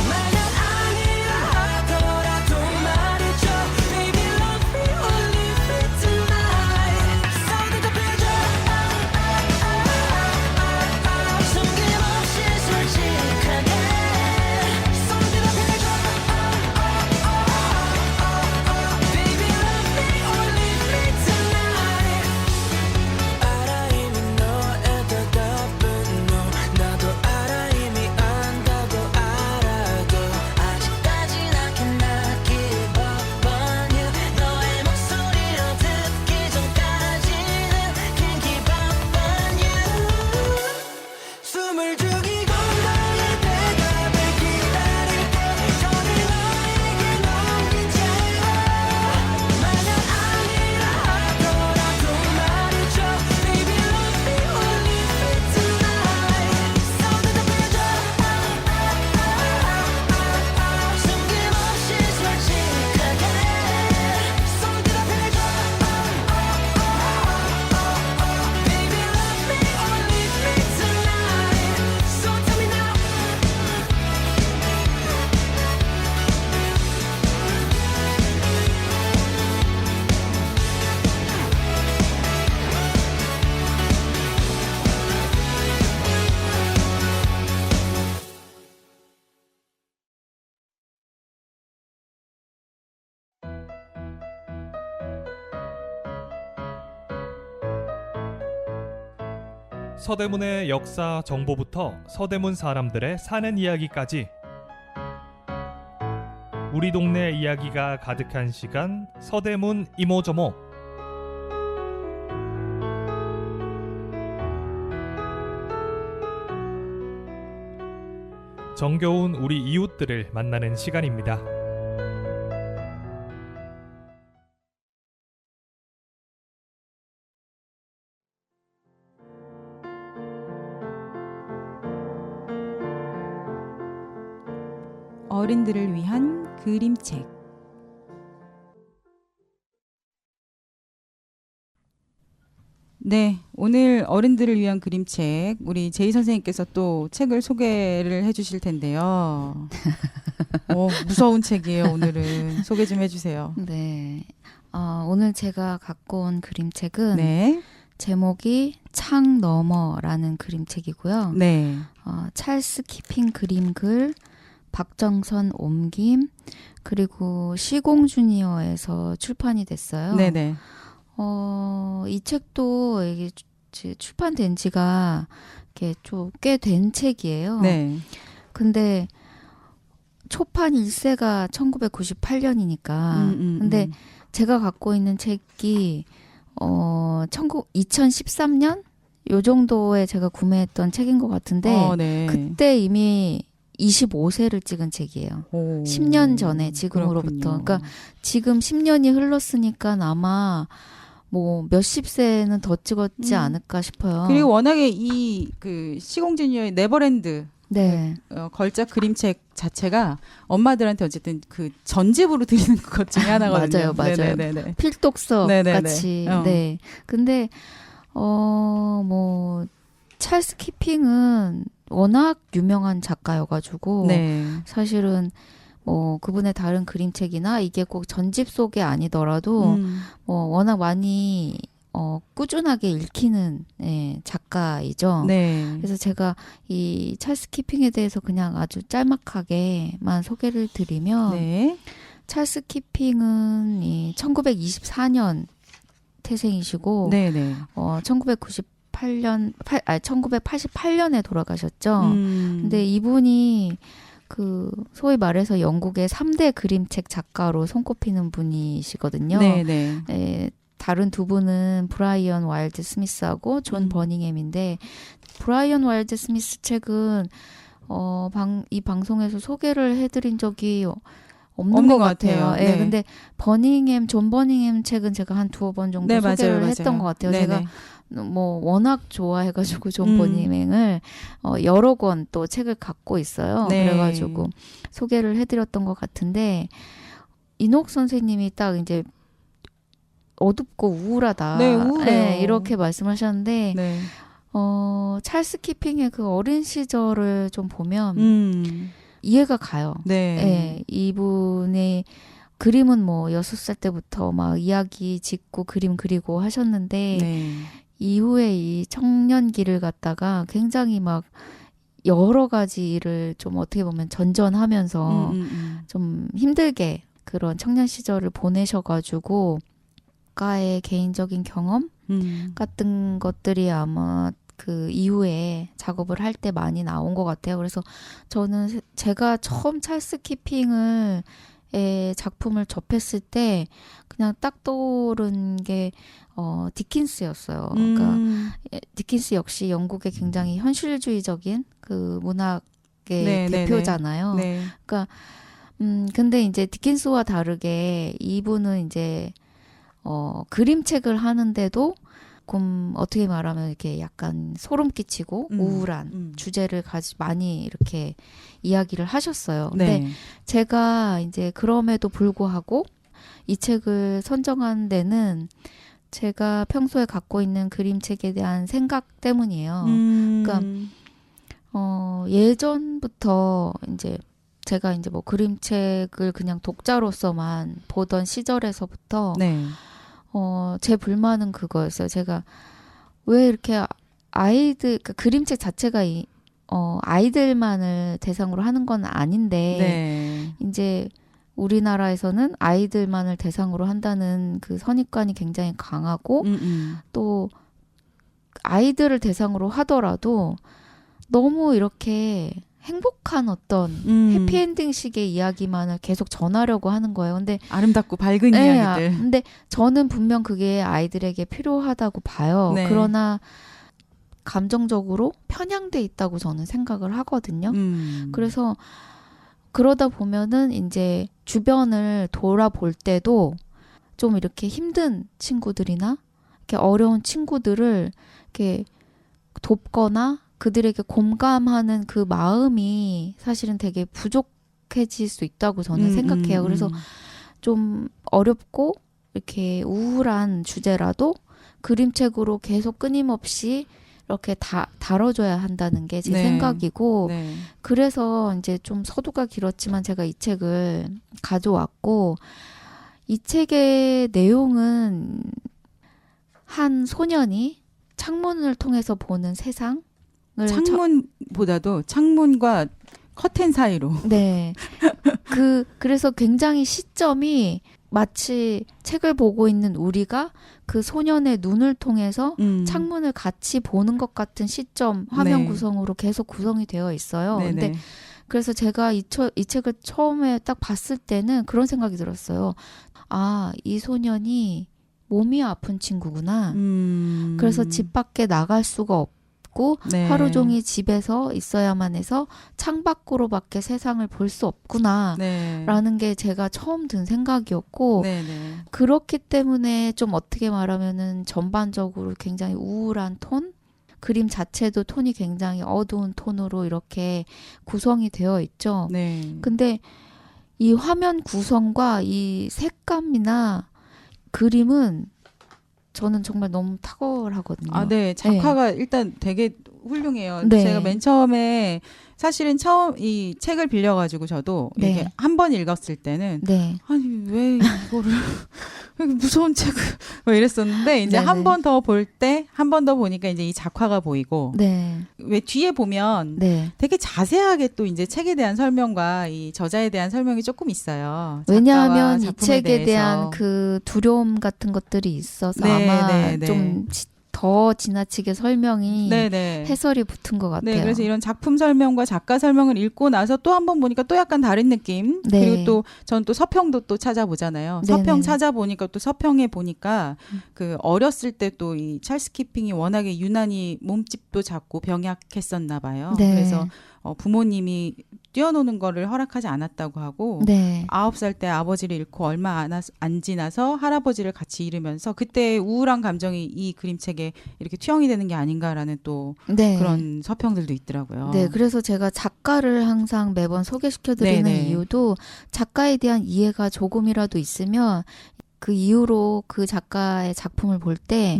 만약 아니라 하더라도 말해줘. Baby love me or leave me tonight. 사이드 잡혀줘. 숨김없이 솔직하게 손 대답해줘. Baby love me or leave me tonight. 알아 이미 너의 대답은 no. 나도 알아 이미 안다고 알아도 아직까진 I cannot give up on you. 너의 목소리로 듣기 전까지는 can't give up on you. 숨을 죽이고 너의 대답을 기다릴게. 전에 너에게 넘긴 채로 만약 아니라 하더라도 말해줘. Baby love me or leave me tonight. So 대답해줘. 숨김없이 솔직하게 손 대답해줘. Baby love me or leave me tonight. So tell me now. 서대문의 역사 정보부터 서대문 사람들의 사는 이야기까지 우리 동네 이야기가 가득한 시간 서대문 이모저모. 정겨운 우리 이웃들을 만나는 시간입니다. 어른들을 위한 그림책. 네, 오늘 어른들을 위한 그림책, 우리 제이 선생님께서 또 책을 소개를 해주실 텐데요. 무서운 책이에요. 오늘은 소개 좀 해주세요. 네, 오늘 제가 갖고 온 그림책은 네, 제목이 창 너머라는 그림책이고요. 네, 찰스 키핑 그림글, 박정선 옮김, 그리고 시공주니어에서 출판이 됐어요. 네네. 이 책도 이게 출판된 지가 꽤 된 책이에요. 네. 근데 초판 1세가 1998년이니까. 근데 제가 갖고 있는 책이 2013년 요 정도에 제가 구매했던 책인 것 같은데 네. 그때 이미 25세를 찍은 책이에요. 오, 10년 전에 지금으로부터. 그렇군요. 그러니까 지금 10년이 흘렀으니까 아마 뭐 몇십 세는 더 찍었지 않을까 싶어요. 그리고 워낙에 이 그 시공주니어의 네버랜드 네. 걸작 그림책 자체가 엄마들한테 어쨌든 그 전집으로 드리는 것 중에 하나거든요. 맞아요. 네네네. 필독서 네네네. 같이. 어. 네. 근데 뭐 찰스 키핑은 워낙 유명한 작가여가지고 네. 사실은 뭐 그분의 다른 그림책이나 이게 꼭 전집 속에 아니더라도 뭐 워낙 많이 꾸준하게 읽히는 작가이죠. 네. 그래서 제가 이 찰스 키핑에 대해서 그냥 아주 짤막하게만 소개를 드리면 네. 찰스 키핑은 이 1924년 태생이시고 네네. 1988년에 돌아가셨죠. 근데 이분이 그 소위 말해서 영국의 3대 그림책 작가로 손꼽히는 분이시거든요. 네네. 다른 두 분은 브라이언 와일드 스미스하고 존 버닝햄인데 브라이언 와일드 스미스 책은 이 방송에서 소개를 해드린 적이 없는 것 같아요. 예, 네. 근데 존 버닝햄 책은 제가 한 두어 번 정도 네, 소개를 맞아요. 했던 것 같아요. 네네. 제가 뭐 워낙 좋아해가지고 존 버닝햄을 여러 권 또 책을 갖고 있어요. 네. 그래가지고 소개를 해드렸던 것 같은데 이녹 선생님이 딱 이제 어둡고 우울하다. 네, 우울해요. 이렇게 말씀하셨는데 네. 찰스 키핑의 그 어린 시절을 좀 보면 이해가 가요. 네. 이분의 그림은 뭐 6살 때부터 막 이야기 짓고 그림 그리고 하셨는데 네. 이후에 이 청년기를 갖다가 굉장히 막 여러 가지 일을 좀 어떻게 보면 전전하면서 좀 힘들게 그런 청년 시절을 보내셔가지고 작가의 개인적인 경험 같은 것들이 아마 그 이후에 작업을 할 때 많이 나온 것 같아요. 그래서 저는 제가 처음 찰스 키핑의 작품을 접했을 때 그냥 딱 떠오른 게 디킨스였어요. 그러니까 디킨스 역시 영국의 굉장히 현실주의적인 그 문학의 네, 대표잖아요. 네. 그러니까 근데 이제 디킨스와 다르게 이분은 이제 그림책을 하는데도 조금 어떻게 말하면 이렇게 약간 소름 끼치고 우울한 주제를 많이 이렇게 이야기를 하셨어요. 근데 네. 제가 이제 그럼에도 불구하고 이 책을 선정한 데는 제가 평소에 갖고 있는 그림책에 대한 생각 때문이에요. 그러니까 예전부터 이제 제가 이제 뭐 그림책을 그냥 독자로서만 보던 시절에서부터 네. 제 불만은 그거였어요. 제가 왜 이렇게 그러니까 그림책 자체가 아이들만을 대상으로 하는 건 아닌데, 네. 이제 우리나라에서는 아이들만을 대상으로 한다는 그 선입관이 굉장히 강하고, 또 아이들을 대상으로 하더라도 너무 이렇게 행복한 어떤 해피엔딩식의 이야기만을 계속 전하려고 하는 거예요. 근데 아름답고 밝은 네, 이야기들. 근데 저는 분명 그게 아이들에게 필요하다고 봐요. 네. 그러나 감정적으로 편향돼 있다고 저는 생각을 하거든요. 그래서 그러다 보면은 이제 주변을 돌아볼 때도 좀 이렇게 힘든 친구들이나 이렇게 어려운 친구들을 이렇게 돕거나 그들에게 공감하는 그 마음이 사실은 되게 부족해질 수 있다고 저는 생각해요. 그래서 좀 어렵고 이렇게 우울한 주제라도 그림책으로 계속 끊임없이 이렇게 다뤄줘야 한다는 게 제 네. 생각이고, 네. 그래서 이제 좀 서두가 길었지만 제가 이 책을 가져왔고, 이 책의 내용은 한 소년이 창문을 통해서 보는 세상, 창문보다도 창문과 커튼 사이로. 네. 그래서 굉장히 시점이 마치 책을 보고 있는 우리가 그 소년의 눈을 통해서 창문을 같이 보는 것 같은 시점, 화면 네. 구성으로 계속 구성이 되어 있어요. 네네. 근데 그래서 제가 이 책을 처음에 딱 봤을 때는 그런 생각이 들었어요. 아, 이 소년이 몸이 아픈 친구구나. 그래서 집 밖에 나갈 수가 없고 네. 하루 종일 집에서 있어야만 해서 창밖으로밖에 세상을 볼 수 없구나. 네. 라는 게 제가 처음 든 생각이었고 네네. 그렇기 때문에 좀 어떻게 말하면은 전반적으로 굉장히 우울한 톤? 그림 자체도 톤이 굉장히 어두운 톤으로 이렇게 구성이 되어 있죠. 네. 근데 이 화면 구성과 이 색감이나 그림은 저는 정말 너무 탁월하거든요. 아, 네. 작화가 일단 되게 훌륭해요. 네. 제가 맨 처음에 사실은 처음 이 책을 빌려가지고 저도 네. 이렇게 한 번 읽었을 때는 네. 아니 왜 이거를 왜 이렇게 무서운 책을 뭐 이랬었는데 이제 네네. 한 번 더 볼 때 한 번 더 보니까 이제 이 작화가 보이고 네. 왜 뒤에 보면 네. 되게 자세하게 또 이제 책에 대한 설명과 이 저자에 대한 설명이 조금 있어요. 왜냐하면 이 작품에 책에 대해서. 대한 그 두려움 같은 것들이 있어서 네, 아마 네, 네. 좀 더 지나치게 설명이 네네. 해설이 붙은 것 같아요. 네, 그래서 이런 작품 설명과 작가 설명을 읽고 나서 또 한 번 보니까 또 약간 다른 느낌. 네. 그리고 또 전 또 서평도 또 찾아보잖아요. 네네네. 서평 찾아보니까 또 서평에 보니까 그 어렸을 때 또 이 찰스 키핑이 워낙에 유난히 몸집도 작고 병약했었나 봐요. 네. 그래서 부모님이 뛰어노는 거를 허락하지 않았다고 하고 네. 9살 때 아버지를 잃고 얼마 안 지나서 할아버지를 같이 잃으면서 그때 우울한 감정이 이 그림책에 이렇게 투영이 되는 게 아닌가라는 또 네. 그런 서평들도 있더라고요. 네, 그래서 제가 작가를 항상 매번 소개시켜드리는 네네. 이유도 작가에 대한 이해가 조금이라도 있으면 그 이후로 그 작가의 작품을 볼 때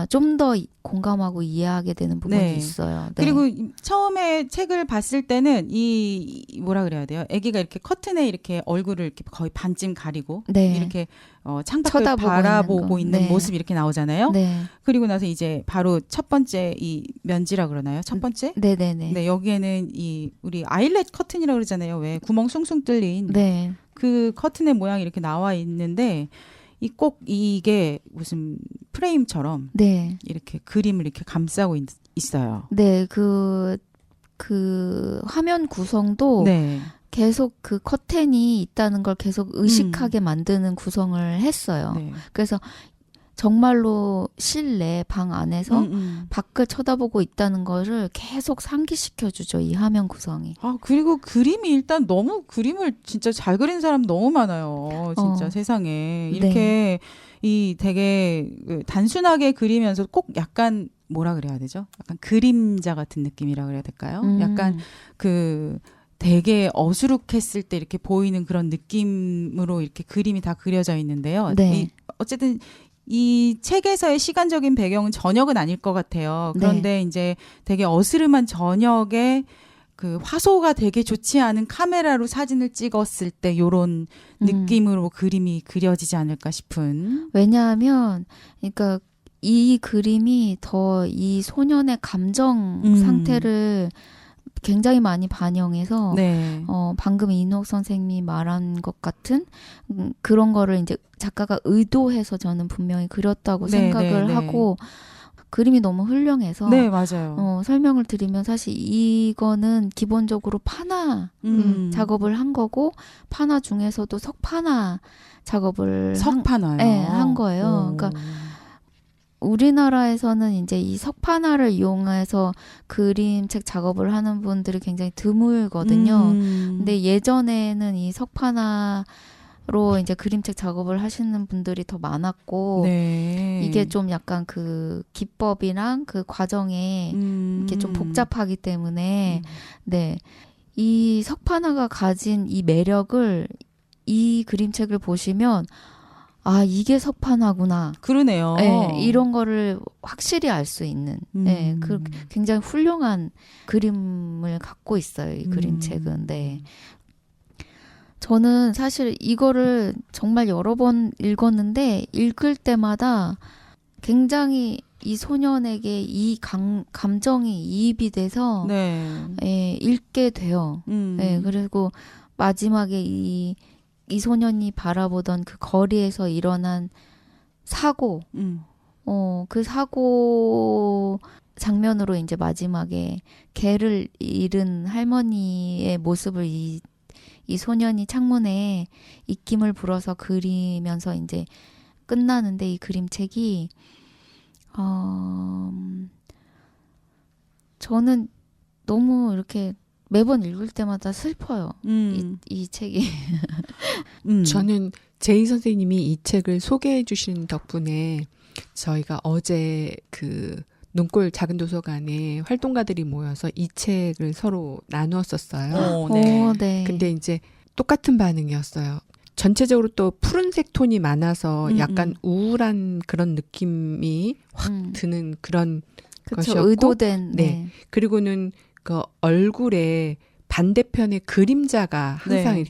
좀 더 공감하고 이해하게 되는 부분이 네. 있어요. 네. 그리고 처음에 책을 봤을 때는 이 뭐라 그래야 돼요? 아기가 이렇게 커튼에 이렇게 얼굴을 이렇게 거의 반쯤 가리고 네. 이렇게 창밖을 쳐다보고 바라보고 있는 있는 거. 네. 모습이 이렇게 나오잖아요. 네. 그리고 나서 이제 바로 첫 번째 이 면지라 그러나요? 첫 번째? 네네네. 네, 여기에는 이 우리 아일렛 커튼이라고 그러잖아요. 왜 구멍 숭숭 뚫린 네. 그 커튼의 모양이 이렇게 나와 있는데 꼭 이게 무슨 프레임처럼 네. 이렇게 그림을 이렇게 감싸고 있어요. 네. 그 화면 구성도 네. 계속 그 커튼이 있다는 걸 계속 의식하게 만드는 구성을 했어요. 네. 그래서 정말로 실내 방 안에서 밖을 쳐다보고 있다는 거를 계속 상기시켜주죠. 이 화면 구성이. 아, 그리고 그림이 일단 너무 그림을 진짜 잘 그린 사람 너무 많아요. 진짜 세상에. 이렇게 이 되게 단순하게 그리면서 꼭 약간 뭐라 그래야 되죠? 약간 그림자 같은 느낌이라 그래야 될까요? 약간 그 되게 어수룩했을 때 이렇게 보이는 그런 느낌으로 이렇게 그림이 다 그려져 있는데요. 네. 어쨌든 이 책에서의 시간적인 배경은 저녁은 아닐 것 같아요. 그런데 이제 되게 어스름한 저녁에 그 화소가 되게 좋지 않은 카메라로 사진을 찍었을 때 요런 느낌으로 그림이 그려지지 않을까 싶은. 왜냐하면 그러니까 이 그림이 더 이 소년의 감정 상태를 굉장히 많이 반영해서 네. 방금 이인옥 선생님이 말한 것 같은 그런 거를 이제 작가가 의도해서 저는 분명히 그렸다고 생각을 하고 그림이 너무 훌륭해서 네, 맞아요. 설명을 드리면 사실 이거는 기본적으로 파나 작업을 한 거고 파나 중에서도 석파나 작업을 석파나요? 한 거예요. 그러니까 우리나라에서는 이제 이 석판화를 이용해서 그림책 작업을 하는 분들이 굉장히 드물거든요. 근데 예전에는 이 석판화로 이제 그림책 작업을 하시는 분들이 더 많았고, 네. 이게 좀 약간 그 기법이랑 그 과정에 이게 좀 복잡하기 때문에, 네. 이 석판화가 가진 이 매력을 이 그림책을 보시면 아, 이게 석판화구나. 그러네요. 네, 이런 거를 확실히 알 수 있는 네, 굉장히 훌륭한 그림을 갖고 있어요. 이 그림책은. 네. 저는 사실 이거를 정말 여러 번 읽었는데 읽을 때마다 굉장히 이 소년에게 이 감정이 이입이 돼서 예, 읽게 돼요. 예, 그리고 마지막에 이 소년이 바라보던 그 거리에서 일어난 사고, 그 사고 장면으로 이제 마지막에 개를 잃은 할머니의 모습을 이 소년이 창문에 입김을 불어서 그리면서 이제 끝나는데 이 그림책이 저는 너무 이렇게 매번 읽을 때마다 슬퍼요. 이 책이. 저는 제이 선생님이 이 책을 소개해 주신 덕분에 저희가 어제 그 눈골 작은 도서관에 활동가들이 모여서 이 책을 서로 나누었었어요. 네. 네. 근데 이제 똑같은 반응이었어요. 전체적으로 또 푸른색 톤이 많아서 약간 우울한 그런 느낌이 확 드는 그런 그쵸, 것이었고, 의도된. 네. 그리고는 그 얼굴에 반대편에 그림자가 항상 네.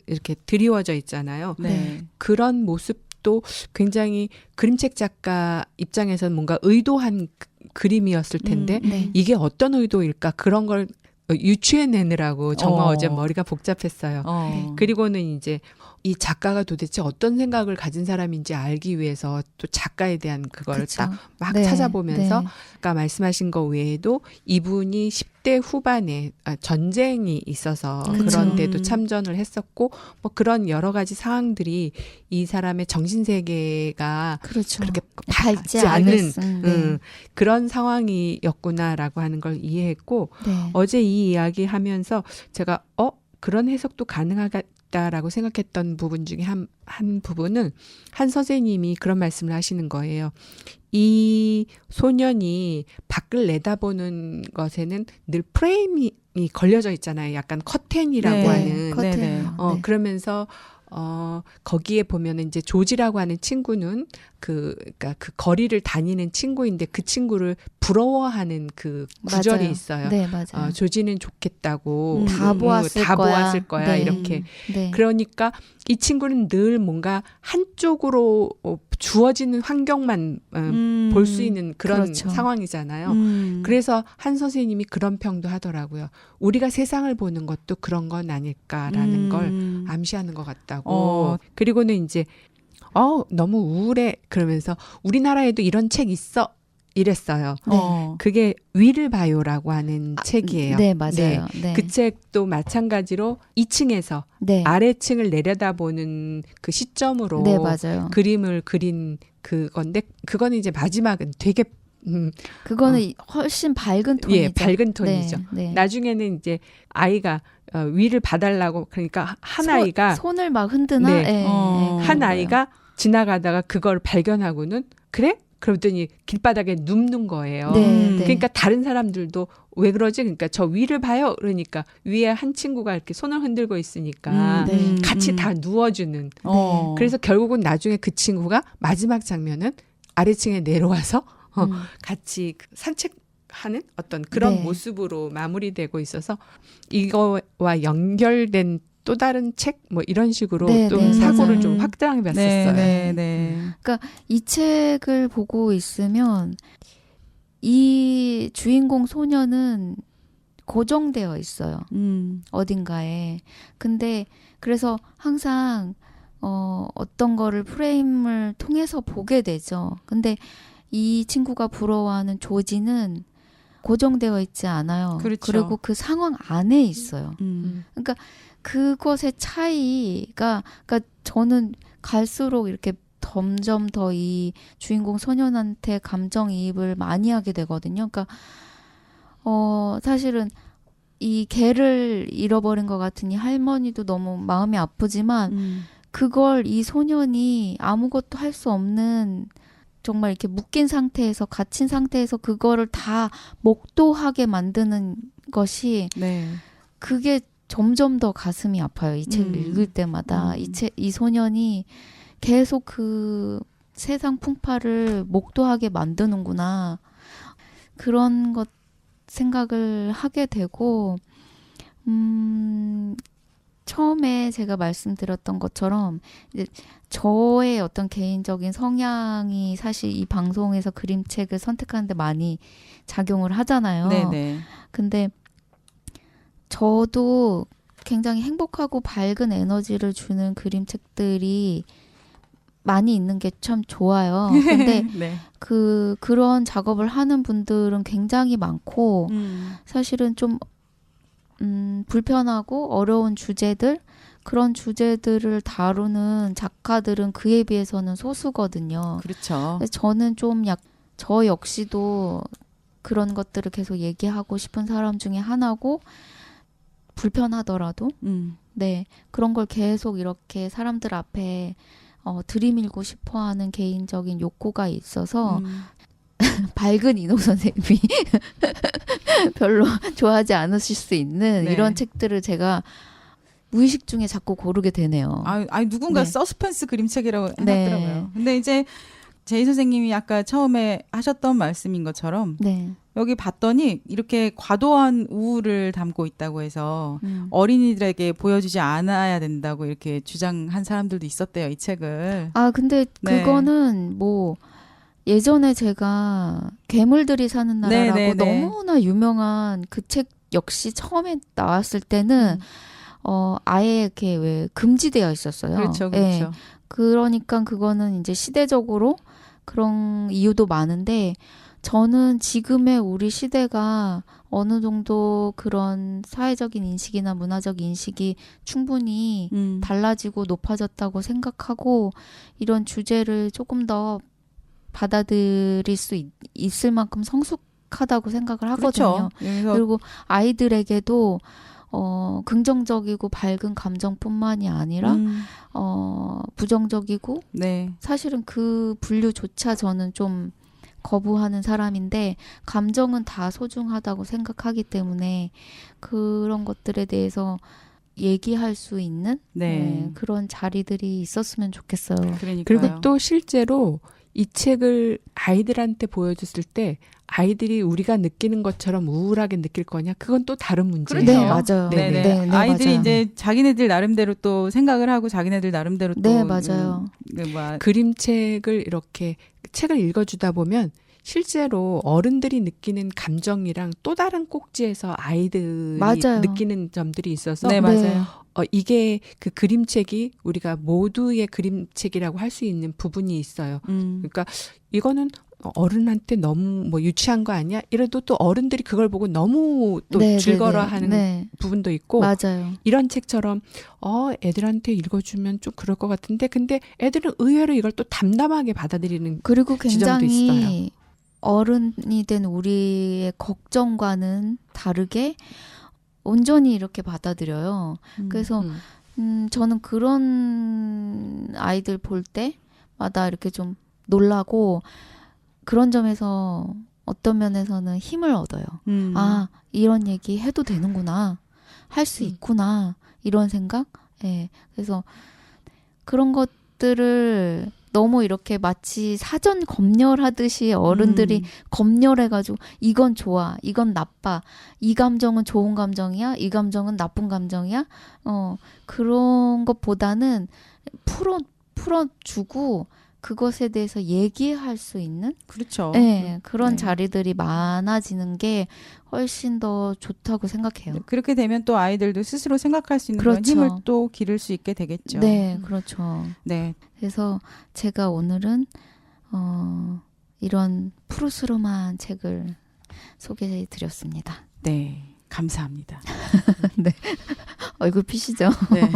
이렇게 드리워져 있잖아요. 네. 그런 모습도 굉장히 그림책 작가 입장에서는 뭔가 의도한 그림이었을 텐데 네. 이게 어떤 의도일까 그런 걸 유추해내느라고 정말 어제 어. 머리가 복잡했어요. 네. 그리고는 이제 이 작가가 도대체 어떤 생각을 가진 사람인지 알기 위해서 또 작가에 대한 그걸 그쵸. 딱 막 네. 찾아보면서 네. 아까 말씀하신 거 외에도 이분이 10대 후반에 전쟁이 있어서 그쵸. 그런데도 참전을 했었고 뭐 그런 여러 가지 상황들이 이 사람의 정신세계가 그렇죠. 그렇게 밝지 밝지 않은 않은 그런 상황이었구나라고 하는 걸 이해했고 네. 어제 이 이야기 하면서 제가 그런 해석도 가능하겠다라고 생각했던 부분 중에 한 부분은 한 선생님이 그런 말씀을 하시는 거예요. 이 소년이 밖을 내다보는 것에는 늘 프레임이 걸려져 있잖아요. 약간 커튼이라고 네. 하는. 커튼. 네. 그러면서 거기에 보면은 이제 조지라고 하는 친구는 그러니까 그 거리를 다니는 친구인데 그 친구를 부러워하는 그 구절이 맞아요. 있어요. 네, 맞아요. 조지는 좋겠다고 다 보았을 다 거야. 보았을 거야 네. 이렇게. 네. 그러니까 이 친구는 늘 뭔가 한쪽으로 주어지는 환경만 볼 수 있는 그런 그렇죠. 상황이잖아요. 그래서 한 선생님이 그런 평도 하더라고요. 우리가 세상을 보는 것도 그런 건 아닐까라는 걸 암시하는 것 같다고. 그리고는 이제 너무 우울해 그러면서 우리나라에도 이런 책 있어 이랬어요. 그게 위를 봐요라고 하는 책이에요. 네, 맞아요. 네. 그 책도 마찬가지로 2층에서 네. 아래층을 내려다보는 그 시점으로 네, 맞아요. 그림을 그린 그건데 그거는 이제 마지막은 되게 그거는 훨씬 밝은 톤이죠. 예, 밝은 톤이죠. 네, 네. 나중에는 이제 아이가 위를 봐달라고 그러니까 한 아이가 손을 막 흔드나 네. 네, 한 그런 거예요. 아이가 지나가다가 그걸 발견하고는 그래? 그러더니 길바닥에 눕는 거예요. 네, 네. 그러니까 다른 사람들도 왜 그러지? 그러니까 저 위를 봐요. 그러니까 위에 한 친구가 이렇게 손을 흔들고 있으니까 네. 같이 다 누워주는. 어. 그래서 결국은 나중에 그 친구가 마지막 장면은 아래층에 내려와서 같이 산책하는 어떤 그런 네. 모습으로 마무리되고 있어서 이거와 연결된 또 다른 책 뭐 이런 식으로 네, 또 네, 사고를 맞아요. 좀 확장해 봤었어요. 네. 이 책을 보고 있으면 이 주인공 소녀는 고정되어 있어요. 어딘가에. 근데 그래서 항상 어떤 거를 프레임을 통해서 보게 되죠. 근데 이 친구가 부러워하는 조지는 고정되어 있지 않아요. 그렇죠. 그리고 그 상황 안에 있어요. 음. 그러니까 그것의 차이가 그러니까 저는 갈수록 이렇게 점점 더 이 주인공 소년한테 감정이입을 많이 하게 되거든요. 그러니까 사실은 이 개를 잃어버린 것 같은 이 할머니도 너무 마음이 아프지만 그걸 이 소년이 아무것도 할 수 없는 정말 이렇게 묶인 상태에서 갇힌 상태에서 그거를 다 목도하게 만드는 것이 네. 그게 점점 더 가슴이 아파요. 이 책을 읽을 때마다 이 소년이 계속 그 세상 풍파를 목도하게 만드는구나. 그런 것 생각을 하게 되고 처음에 제가 말씀드렸던 것처럼 이제 저의 어떤 개인적인 성향이 사실 이 방송에서 그림책을 선택하는데 많이 작용을 하잖아요. 네네. 근데 저도 굉장히 행복하고 밝은 에너지를 주는 그림책들이 많이 있는 게 참 좋아요. 근데 네. 그런 작업을 하는 분들은 굉장히 많고 사실은 좀 불편하고 어려운 주제들 그런 주제들을 다루는 작가들은 그에 비해서는 소수거든요. 그렇죠. 그래서 저는 좀 저 역시도 그런 것들을 계속 얘기하고 싶은 사람 중에 하나고 불편하더라도 네 그런 걸 계속 이렇게 사람들 앞에 들이밀고 싶어하는 개인적인 욕구가 있어서 밝은 이노 선생님이 별로 좋아하지 않으실 수 있는 네. 이런 책들을 제가 무의식 중에 자꾸 고르게 되네요. 아니 누군가 네. 서스펜스 그림책이라고 네. 해놨더라고요. 근데 이제 제이 선생님이 아까 처음에 하셨던 말씀인 것처럼 네. 여기 봤더니 이렇게 과도한 우울을 담고 있다고 해서 어린이들에게 보여주지 않아야 된다고 이렇게 주장한 사람들도 있었대요, 이 책을. 아 근데 네. 그거는 뭐 예전에 제가 괴물들이 사는 나라라고 네, 네, 네. 너무나 유명한 그 책 역시 처음에 나왔을 때는 아예 이렇게 왜 금지되어 있었어요. 그렇죠, 예. 그렇죠. 그러니까 그거는 이제 시대적으로 그런 이유도 많은데 저는 지금의 우리 시대가 어느 정도 그런 사회적인 인식이나 문화적 인식이 충분히 달라지고 높아졌다고 생각하고 이런 주제를 조금 더 받아들일 수 있을 만큼 성숙하다고 생각을 하거든요. 그렇죠. 그리고 아이들에게도 긍정적이고 밝은 감정뿐만이 아니라 부정적이고 네. 사실은 그 분류조차 저는 좀 거부하는 사람인데 감정은 다 소중하다고 생각하기 때문에 그런 것들에 대해서 얘기할 수 있는 네. 그런 자리들이 있었으면 좋겠어요. 그러니까요. 그리고 또 실제로 이 책을 아이들한테 보여줬을 때 아이들이 우리가 느끼는 것처럼 우울하게 느낄 거냐? 그건 또 다른 문제예요. 네, 맞아요. 네네. 네, 네, 아이들이 맞아요. 이제 자기네들 나름대로 또 생각을 하고 자기네들 나름대로 또 네, 맞아요. 그림책을 이렇게 책을 읽어주다 보면 실제로 어른들이 느끼는 감정이랑 또 다른 꼭지에서 아이들이 맞아요. 느끼는 점들이 있어서 네, 맞아요. 이게 그 그림책이 우리가 모두의 그림책이라고 할 수 있는 부분이 있어요. 그러니까 이거는 어른한테 너무 뭐 유치한 거 아니야? 이래도 또 어른들이 그걸 보고 너무 또 네, 즐거워하는 네. 부분도 있고 맞아요. 이런 책처럼 애들한테 읽어주면 좀 그럴 것 같은데 근데 애들은 의외로 이걸 또 담담하게 받아들이는 그리고 지점도 굉장히 어른이 된 우리의 걱정과는 다르게 온전히 이렇게 받아들여요. 그래서 저는 그런 아이들 볼 때마다 이렇게 좀 놀라고 그런 점에서 어떤 면에서는 힘을 얻어요. 아, 이런 얘기 해도 되는구나. 할 수 있구나. 이런 생각? 예. 그래서 그런 것들을 너무 이렇게 마치 사전 검열하듯이 어른들이 검열해가지고 이건 좋아, 이건 나빠, 이 감정은 좋은 감정이야, 이 감정은 나쁜 감정이야. 그런 것보다는 풀어주고 그것에 대해서 얘기할 수 있는 그렇죠. 네, 그런 네. 자리들이 많아지는 게 훨씬 더 좋다고 생각해요. 그렇게 되면 또 아이들도 스스로 생각할 수 있는 그렇죠. 그런 힘을 또 기를 수 있게 되겠죠. 네, 그렇죠. 네. 그래서 제가 오늘은 이런 푸르스름한 책을 소개해 드렸습니다. 네. 감사합니다. 네. 얼굴 피시죠? 네.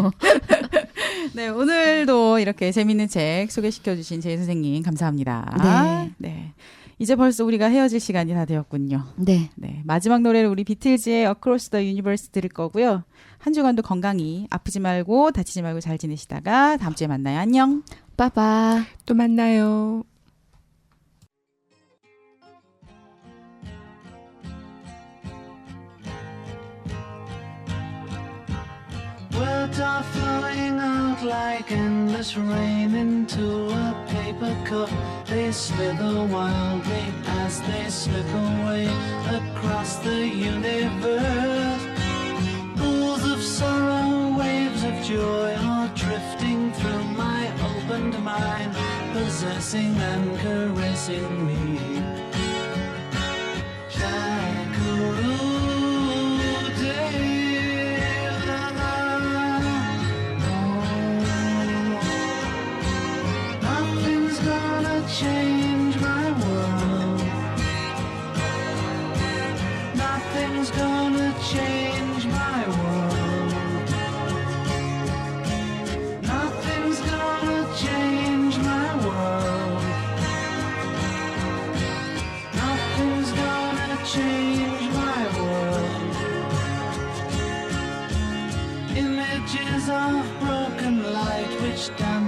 네, 오늘도 이렇게 재밌는 책 소개시켜 주신 제이 선생님 감사합니다. 네. 네. 이제 벌써 우리가 헤어질 시간이 다 되었군요. 네. 네. 마지막 노래를 우리 비틀즈의 Across the Universe 들을 거고요. 한 주간도 건강히 아프지 말고 다치지 말고 잘 지내시다가 다음 주에 만나요. 안녕. 빠빠. 또 만나요. Words are flowing out like endless rain into a paper cup. They slither wildly as they slip away across the universe. Pools of sorrow, waves of joy are drifting through my opened mind, possessing and caressing me.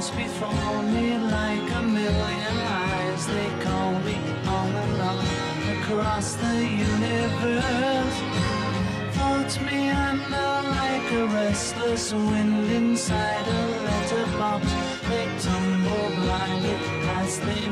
dance before me like a million eyes. They call me on and on across the universe. Floats me under like a restless wind inside a letterbox. They tumble blindly as they